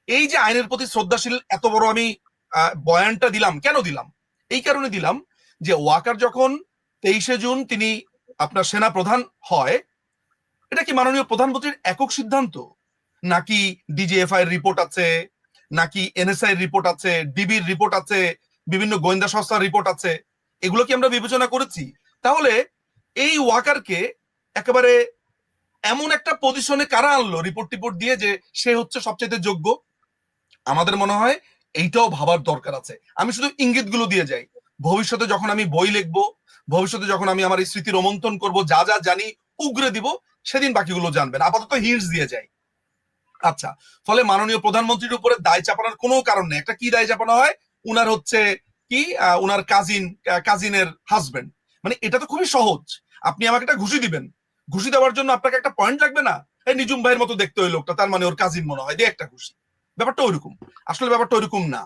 এই যে আইনের প্রতি শ্রদ্ধাশীল এত বড় আমি বয়ানটা দিলাম, কেন দিলাম? এই কারণে দিলাম যে ওয়াকার যখন 23শে জুন তিনি আপনার সেনা প্রধান হয়, এটা কি মাননীয় প্রধানমন্ত্রীর একক সিদ্ধান্ত, নাকি ডিজিএফআই এর রিপোর্ট আছে, নাকি এনএসআই এর রিপোর্ট আছে, ডিবির রিপোর্ট আছে, বিভিন্ন গোয়েন্দা সংস্থার রিপোর্ট আছে? এগুলো কি আমরা বিবেচনা করেছি? তাহলে এই ওয়াকারকে একেবারে এমন একটা পজিশনে কারা আনলো রিপোর্ট টিপোর্ট দিয়ে যে সে হচ্ছে সবচেয়ে যোগ্য? আমাদের মনে হয় এইটাও ভাবার দরকার আছে। আমি শুধু ইঙ্গিতগুলো দিয়ে যাই, ভবিষ্যতে যখন আমি বই লিখবো, ভবিষ্যতে যখন আমি আমার এই স্মৃতি রোমন্থন করব, যা যা জানি উগরে দিব, সেদিন বাকিগুলো জানবেন। আপাতত হিন্টস দিয়ে যাই। আচ্ছা, ফলে মাননীয় প্রধানমন্ত্রীর উপরে দায় চাপানোর কোনো কারণ নেই। একটা কি দায় চাপানো হয়? উনার হচ্ছে কি, উনার কাজিনের হাজবেন্ড। মানে এটা তো খুবই সহজ। আপনি আমাকে একটা ঘুষি দিবেন, ঘুষি দেওয়ার জন্য আপনাকে একটা পয়েন্ট লাগবে না? এই নিজুম ভাইয়ের মতো দেখতে ওই লোকটা, তার মানে ওর কাজিন মনে হয়, দিয়ে একটা ঘুষি। ব্যাপারটা ওইরকম। আসলে ব্যাপারটা ওইরকম না।